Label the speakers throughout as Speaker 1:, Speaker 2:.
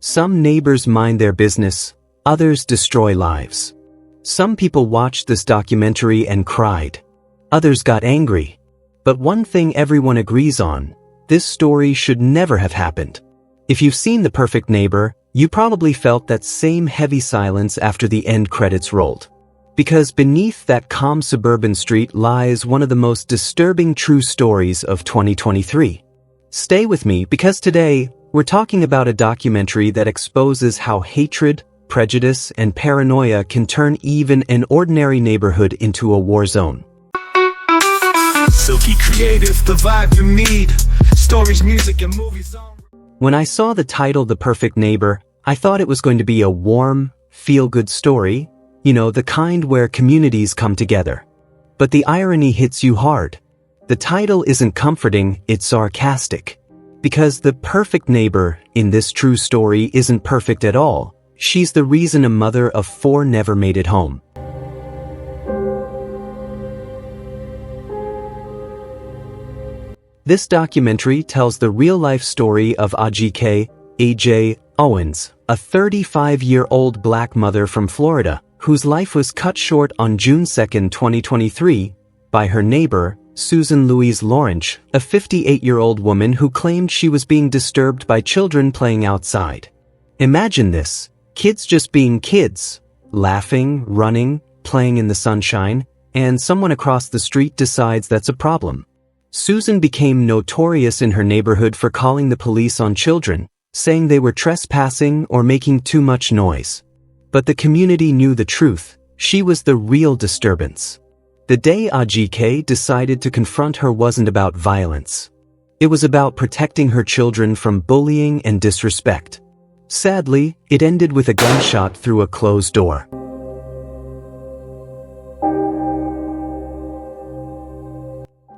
Speaker 1: Some neighbors mind their business, others destroy lives. Some people watched this documentary and cried. Others got angry. But one thing everyone agrees on: this story should never have happened. If you've seen The Perfect Neighbor, you probably felt that same heavy silence after the end credits rolled. Because beneath that calm suburban street lies one of the most disturbing true stories of 2023. Stay with me, because today, we're talking about a documentary that exposes how hatred, prejudice, and paranoia can turn even an ordinary neighborhood into a war zone.
Speaker 2: Silky creative, the vibe you need. Stories, music, and movies on.
Speaker 1: When I saw the title The Perfect Neighbor, I thought it was going to be a warm, feel-good story, the kind where communities come together. But the irony hits you hard. The title isn't comforting, it's sarcastic. Because the perfect neighbor in this true story isn't perfect at all. She's the reason a mother of 4 never made it home. This documentary tells the real-life story of Ajike Owens, a 35-year-old black mother from Florida, whose life was cut short on June 2, 2023, by her neighbor, Louise Lorincz, a 58-year-old woman who claimed she was being disturbed by children playing outside. Imagine this: kids just being kids, laughing, running, playing in the sunshine, and someone across the street decides that's a problem. Susan became notorious in her neighborhood for calling the police on children, saying they were trespassing or making too much noise. But the community knew the truth: she was the real disturbance. The day Ajike decided to confront her wasn't about violence. It was about protecting her children from bullying and disrespect. Sadly, it ended with a gunshot through a closed door.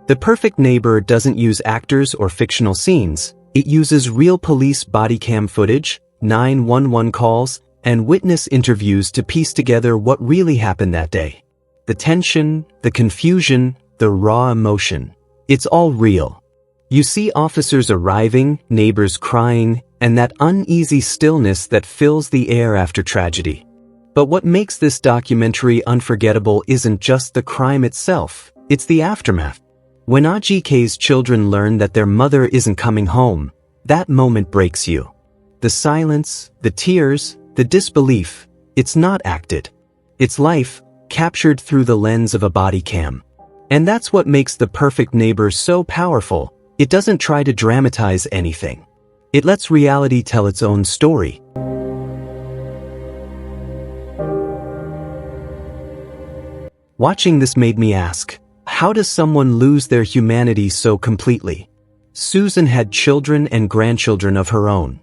Speaker 1: The Perfect Neighbor doesn't use actors or fictional scenes. It uses real police bodycam footage, 911 calls, and witness interviews to piece together what really happened that day. The tension, the confusion, the raw emotion. It's all real. You see officers arriving, neighbors crying, and that uneasy stillness that fills the air after tragedy. But what makes this documentary unforgettable isn't just the crime itself, it's the aftermath. When Ajike's children learn that their mother isn't coming home, that moment breaks you. The silence, the tears, the disbelief, it's not acted. It's life, captured through the lens of a body cam. And that's what makes The Perfect Neighbor so powerful. It doesn't try to dramatize anything. It lets reality tell its own story. Watching this made me ask, how does someone lose their humanity so completely? Susan had children and grandchildren of her own.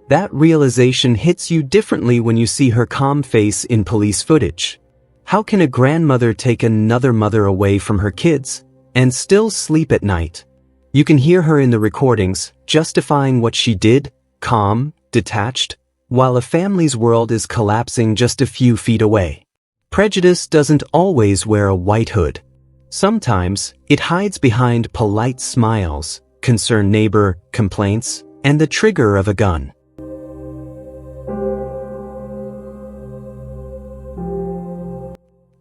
Speaker 1: That realization hits you differently when you see her calm face in police footage. How can a grandmother take another mother away from her kids and still sleep at night? You can hear her in the recordings, justifying what she did, calm, detached, while a family's world is collapsing just a few feet away. Prejudice doesn't always wear a white hood. Sometimes, it hides behind polite smiles, concerned neighbor complaints, and the trigger of a gun.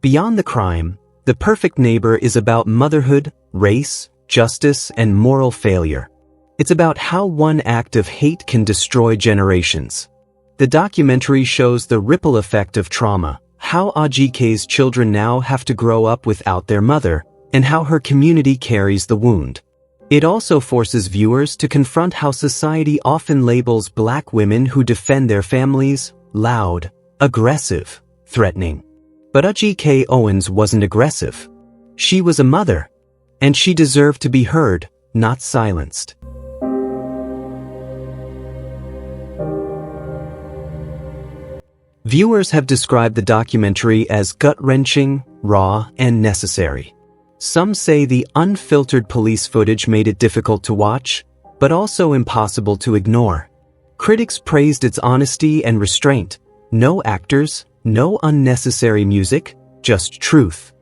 Speaker 1: Beyond the crime, The Perfect Neighbor is about motherhood, race, justice, and moral failure. It's about how one act of hate can destroy generations. The documentary shows the ripple effect of trauma, how Ajike's children now have to grow up without their mother, and how her community carries the wound. It also forces viewers to confront how society often labels black women who defend their families loud, aggressive, threatening. But Ajike Owens wasn't aggressive. She was a mother, and she deserved to be heard, not silenced. Viewers have described the documentary as gut-wrenching, raw, and necessary. Some say the unfiltered police footage made it difficult to watch, but also impossible to ignore. Critics praised its honesty and restraint. No actors, no unnecessary music, just truth.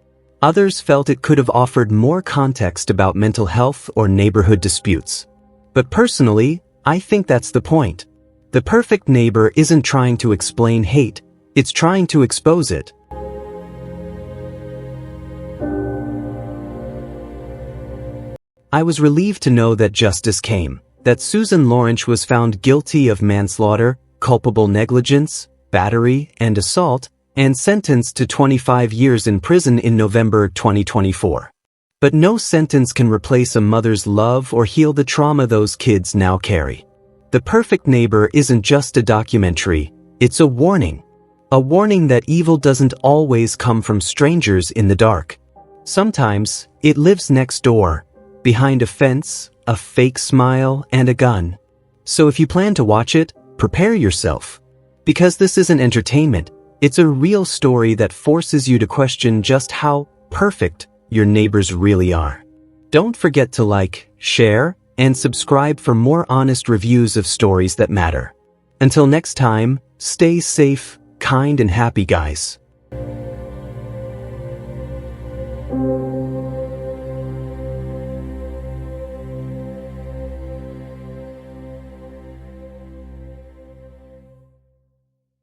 Speaker 1: Others felt it could have offered more context about mental health or neighborhood disputes. But personally, I think that's the point. The perfect neighbor isn't trying to explain hate, it's trying to expose it. I was relieved to know that justice came, that Susan Lorincz was found guilty of manslaughter, culpable negligence, battery, and assault, and sentenced to 25 years in prison in November 2024. But no sentence can replace a mother's love or heal the trauma those kids now carry. The Perfect Neighbor isn't just a documentary, it's a warning. A warning that evil doesn't always come from strangers in the dark. Sometimes, it lives next door, behind a fence, a fake smile, and a gun. So if you plan to watch it, prepare yourself. Because this isn't entertainment, it's a real story that forces you to question just how perfect your neighbors really are. Don't forget to like, share, and subscribe for more honest reviews of stories that matter. Until next time, stay safe, kind, and happy, guys.